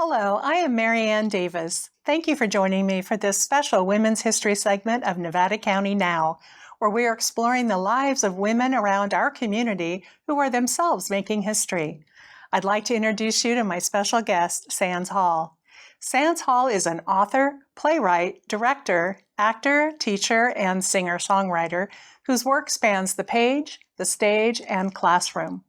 Hello, I am Marianne Davis. Thank you for joining me for this special Women's History segment of Nevada County Now, where we are exploring the lives of women around our community who are themselves making history. I'd like to introduce you to my special guest, Sands Hall. Sands Hall is an author, playwright, director, actor, teacher, and singer-songwriter whose work spans the page, the stage, and classroom.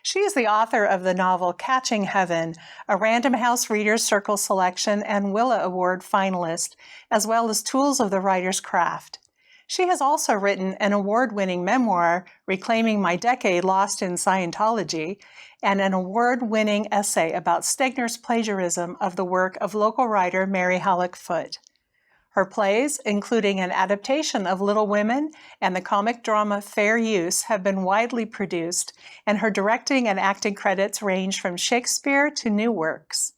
She is the author of the novel Catching Heaven, a Random House Reader's Circle selection and Willa Award finalist, as well as Tools of the Writer's Craft. She has also written an award-winning memoir, Reclaiming My Decade Lost in Scientology, and an award-winning essay about Stegner's plagiarism of the work of local writer Mary Halleck Foote. Her plays, including an adaptation of Little Women and the comic drama Fair Use, have been widely produced, and her directing and acting credits range from Shakespeare to new works.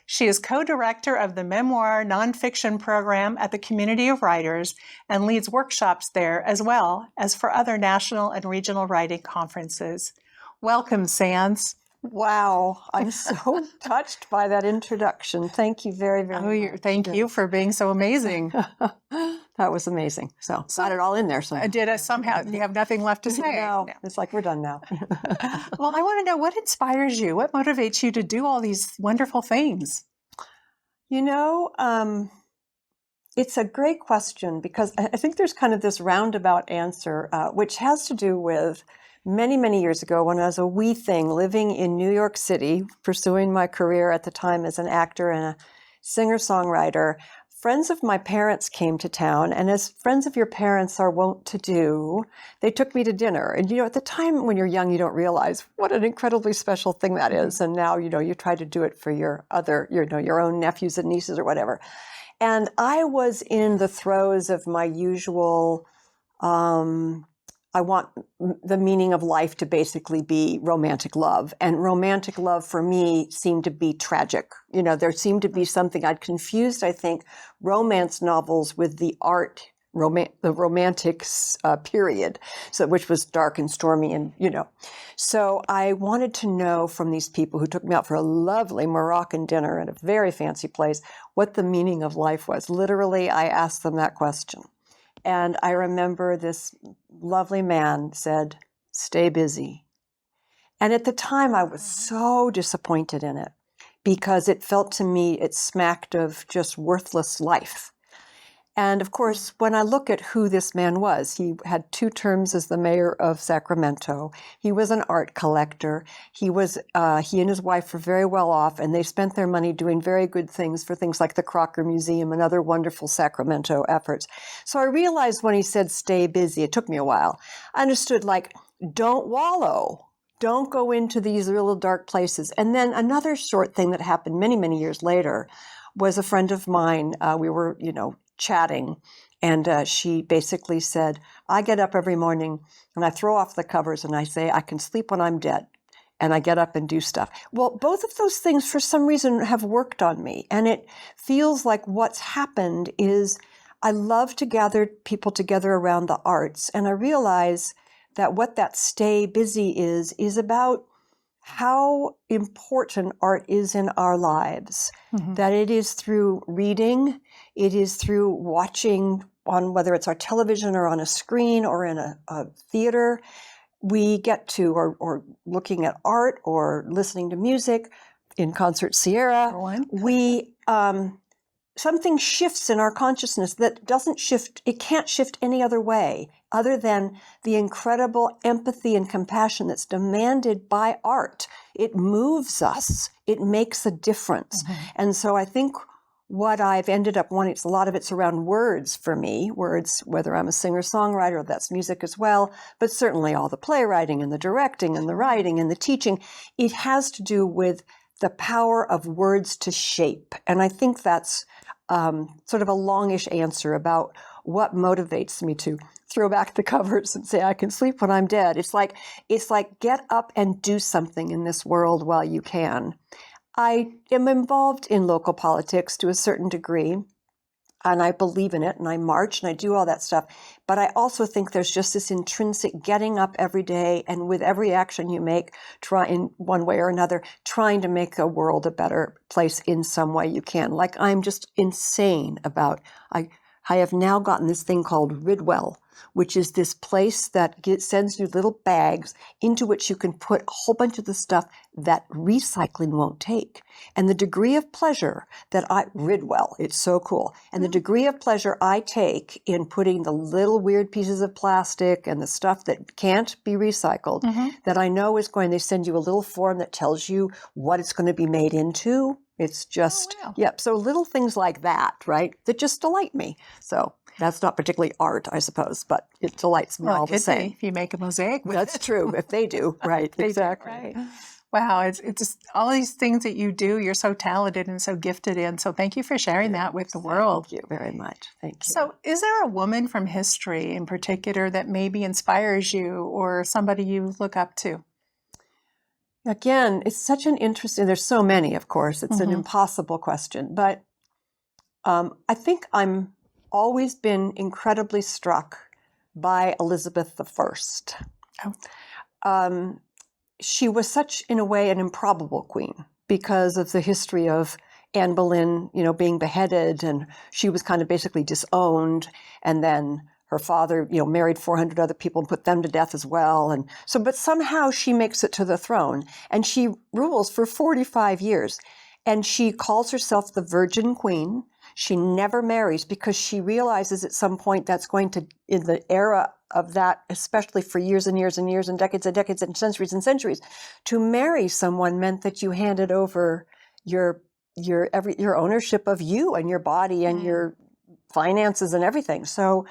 She is co-director of the memoir nonfiction program at the Community of Writers and leads workshops there as well as for other national and regional writing conferences. Welcome, Sands. Wow, I'm so touched by that introduction. Thank you very, very much. Thank you for being so amazing. That was amazing. So got it all in there. So I did it somehow. You have nothing left to say. No, it's like we're done now. Well, I want to know what inspires you? What motivates you to do all these wonderful things? You know, it's a great question because I think there's kind of this roundabout answer, which has to do with many, many years ago when I was a wee thing living in New York City, pursuing my career at the time as an actor and a singer-songwriter. Friends of my parents came to town, and as friends of your parents are wont to do, they took me to dinner. And, you know, at the time when you're young, you don't realize what an incredibly special thing that is. And now, you know, you try to do it for your own nephews and nieces or whatever. And I was in the throes of my usual, I want the meaning of life to basically be romantic love. And romantic love for me seemed to be tragic. You know, there seemed to be something I'd confused, I think, romance novels with the art, the romantics period, so which was dark and stormy and, you know. So I wanted to know from these people who took me out for a lovely Moroccan dinner at a very fancy place what the meaning of life was. Literally, I asked them that question. And I remember this lovely man said, "Stay busy." And at the time, I was so disappointed in it because it felt to me, it smacked of just worthless life. And of course, when I look at who this man was, he had 2 terms as the mayor of Sacramento. He was an art collector. He and his wife were very well off, and they spent their money doing very good things for things like the Crocker Museum and other wonderful Sacramento efforts. So I realized when he said, "Stay busy," it took me a while. I understood, like, don't wallow. Don't go into these little dark places. And then another short thing that happened many, many years later was a friend of mine. We were, you know, chatting, and she basically said, "I get up every morning and I throw off the covers and I say, I can sleep when I'm dead." And I get up and do stuff. Well, both of those things for some reason have worked on me. And it feels like what's happened is I love to gather people together around the arts. And I realize that what that stay busy is about how important art is in our lives, that it is through reading, it is through watching on whether it's our television or on a screen or in a theater, we get to, or looking at art or listening to music in Concert Sierra, something shifts in our consciousness that doesn't shift, it can't shift any other way other than the incredible empathy and compassion that's demanded by art. It moves us. It makes a difference. And so I think what I've ended up wanting, a lot of it's around words for me, words, whether I'm a singer-songwriter, that's music as well, but certainly all the playwriting and the directing and the writing and the teaching, it has to do with the power of words to shape. And I think that's sort of a longish answer about what motivates me to throw back the covers and say, I can sleep when I'm dead. It's like get up and do something in this world while you can. I am involved in local politics to a certain degree. and I believe in it, and I march and I do all that stuff. But I also think there's just this intrinsic getting up every day, and with every action you make, try in one way or another, trying to make the world a better place in some way you can. Like, I'm just insane about, I have now gotten this thing called Ridwell, which is this place that sends you little bags into which you can put a whole bunch of the stuff that recycling won't take. And the degree of pleasure that Ridwell, it's so cool. And the degree of pleasure I take in putting the little weird pieces of plastic and the stuff that can't be recycled, that I know is going, they send you a little form that tells you what it's going to be made into. It's just, yep. So little things like that, right, that just delight me. So that's not particularly art, I suppose, but it delights me all the same. If you make a mosaic with That's it. true, if they do, right, exactly. Right. Wow, it's just all these things that you do, you're so talented and so gifted in. So thank you for sharing that with the world. Thank you very much. Thank you. So is there a woman from history in particular that maybe inspires you or somebody you look up to? Again, it's such an interesting, there's so many, of course. It's an impossible question. But I think I'm always been incredibly struck by Elizabeth I. She was such, in a way, an improbable queen because of the history of Anne Boleyn, being beheaded, and she was kind of basically disowned, and then her father, married 400 other people and put them to death as well. And so, but somehow she makes it to the throne, and she rules for 45 years. And she calls herself the Virgin Queen. She never marries because she realizes at some point that's going to, in the era of that, especially for years and years and years and decades and centuries, to marry someone meant that you handed over your ownership of you and your body and your finances and everything. So,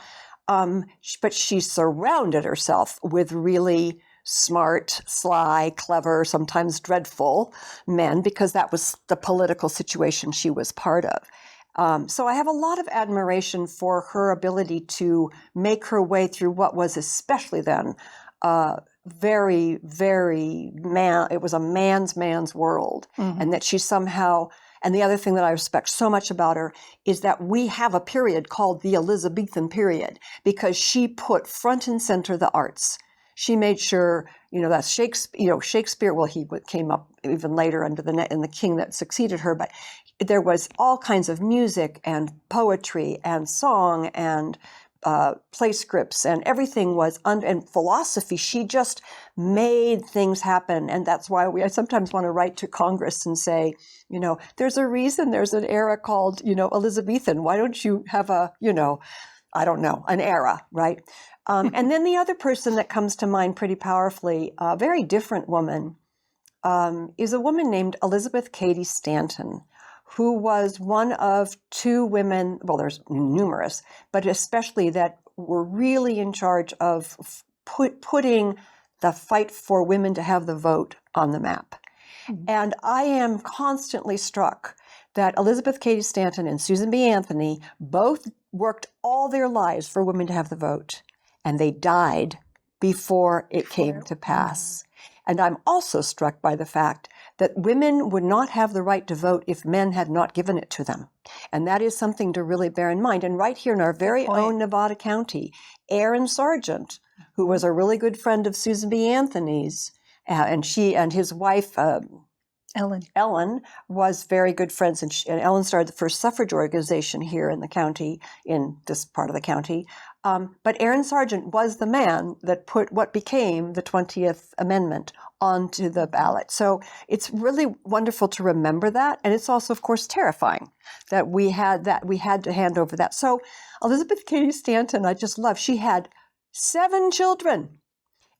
but she surrounded herself with really smart, sly, clever, sometimes dreadful men because that was the political situation she was part of. So I have a lot of admiration for her ability to make her way through what was especially then very, very it was a man's world, and that she somehow. And the other thing that I respect so much about her is that we have a period called the Elizabethan period because she put front and center the arts. She made sure, that's Shakespeare, well, he came up even later under the king that succeeded her, but there was all kinds of music and poetry and song and play scripts, and everything was, and philosophy. She just made things happen. And that's why I sometimes want to write to Congress and say, there's a reason there's an era called, Elizabethan. Why don't you have a, I don't know, an era, right? And then the other person that comes to mind pretty powerfully, a very different woman, is a woman named Elizabeth Cady Stanton, who was one of two women, well, there's numerous, but especially that were really in charge of putting the fight for women to have the vote on the map. And I am constantly struck that Elizabeth Cady Stanton and Susan B. Anthony both worked all their lives for women to have the vote, and they died before it came to pass. And I'm also struck by the fact that women would not have the right to vote if men had not given it to them. And that is something to really bear in mind. And right here in our very own Nevada County, Aaron Sargent, who was a really good friend of Susan B. Anthony's, and she and his wife, Ellen, was very good friends. And Ellen started the first suffrage organization here in the county, in this part of the county. But Aaron Sargent was the man that put what became the 20th Amendment onto the ballot. So it's really wonderful to remember that. And it's also, of course, terrifying that we had to hand over that. So Elizabeth Cady Stanton, I just love, she had 7 children.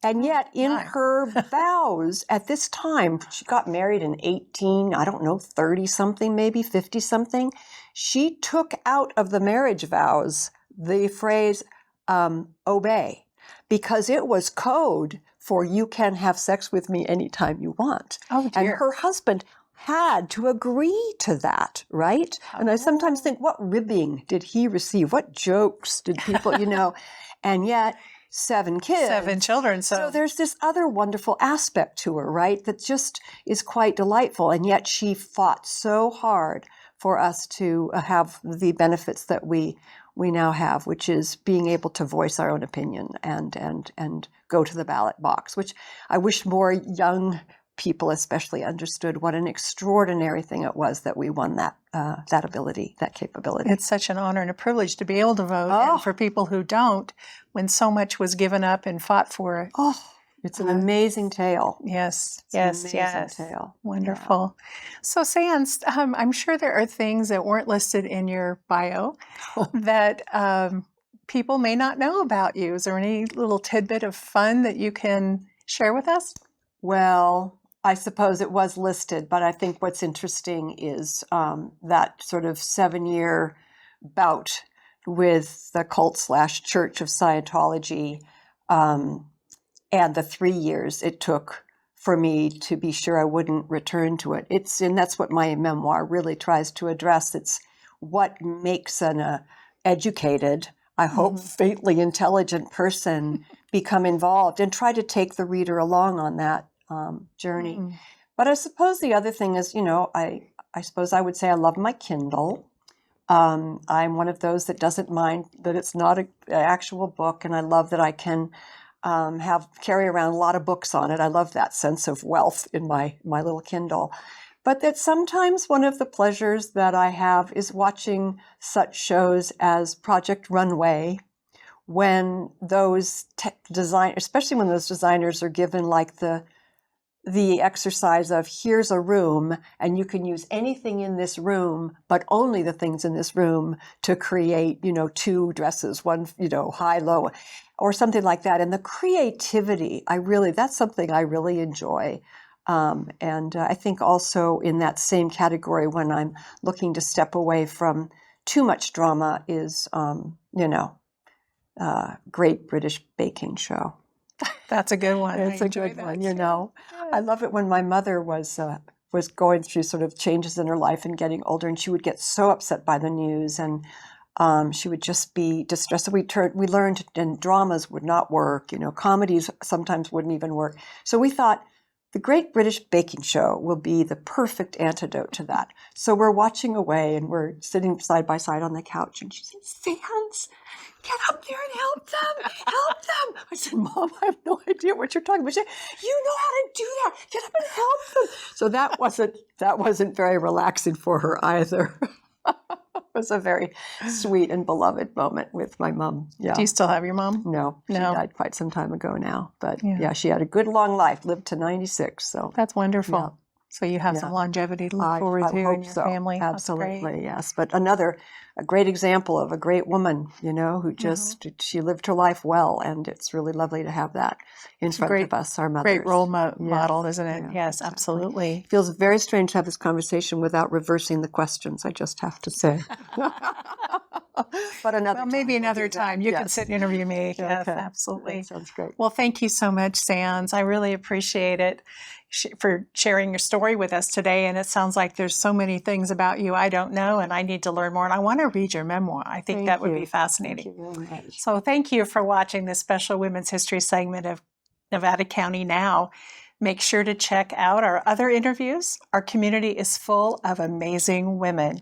And yet in her vows at this time, she got married in 30 something, maybe 50 something. She took out of the marriage vows the phrase, obey, because it was code for you can have sex with me anytime you want. Oh, dear. And her husband had to agree to that, right? And I sometimes think, what ribbing did he receive? What jokes did people, and yet 7 kids. 7 children. So there's this other wonderful aspect to her, right? That just is quite delightful. And yet she fought so hard for us to have the benefits that we now have, which is being able to voice our own opinion and go to the ballot box, which I wish more young people especially understood what an extraordinary thing it was that we won that ability, that capability. It's such an honor and a privilege to be able to vote. Oh. And for people who don't, when so much was given up and fought for. Oh, it's an amazing tale. Yes, It's an yes, amazing yes. tale. Wonderful. So, Sands, I'm sure there are things that weren't listed in your bio that people may not know about you. Is there any little tidbit of fun that you can share with us? Well, I suppose it was listed, but I think what's interesting is that sort of 7-year bout with the cult/church of Scientology, and the 3 years it took for me to be sure I wouldn't return to it. And that's what my memoir really tries to address. It's what makes an educated, I hope faintly intelligent person become involved, and try to take the reader along on that journey. But I suppose the other thing is, I suppose I would say I love my Kindle. I'm one of those that doesn't mind that it's not an actual book, and I love that I can carry around a lot of books on it. I love that sense of wealth in my little Kindle. But that sometimes one of the pleasures that I have is watching such shows as Project Runway, when those especially when those designers are given like the exercise of, here's a room and you can use anything in this room, but only the things in this room, to create, 2 dresses, one, high, low, or something like that. And the creativity, that's something I really enjoy. And I think also in that same category, when I'm looking to step away from too much drama, is, Great British Baking Show. That's a good one. It's a good one, I love it when my mother was going through sort of changes in her life and getting older, and she would get so upset by the news, and she would just be distressed. We learned, and dramas would not work. Comedies sometimes wouldn't even work. So we thought the Great British Baking Show will be the perfect antidote to that. So we're watching away, and we're sitting side by side on the couch, and she said, "Sands, get up there and help them, help them." I said, "Mom, I have no idea what you're talking about." She said, "You know how to do that. Get up and help them." So that wasn't very relaxing for her either. It was a very sweet and beloved moment with my mom. Yeah. Do you still have your mom? No, she No. died quite some time ago now. But Yeah. yeah, she had a good long life, lived to 96. So That's wonderful. Yeah. So you have some longevity to look forward to in hope your so. family. That's great. Absolutely, yes. But a great example of a great woman, who just, she lived her life well, and it's really lovely to have that in front of us, our mothers. Great role model, isn't it? Yeah, Yes, exactly. absolutely. It feels very strange to have this conversation without reversing the questions, I just have to say. But Maybe another time. You can sit and interview me. Yes, Okay. absolutely. That sounds great. Well, thank you so much, Sands. I really appreciate it for sharing your story with us today. And it sounds like there's so many things about you I don't know, and I need to learn more. And I want to read your memoir. I think Thank that would you. be fascinating. Thank you very much. So thank you for watching this special Women's History segment of Nevada County Now. Make sure to check out our other interviews. Our community is full of amazing women.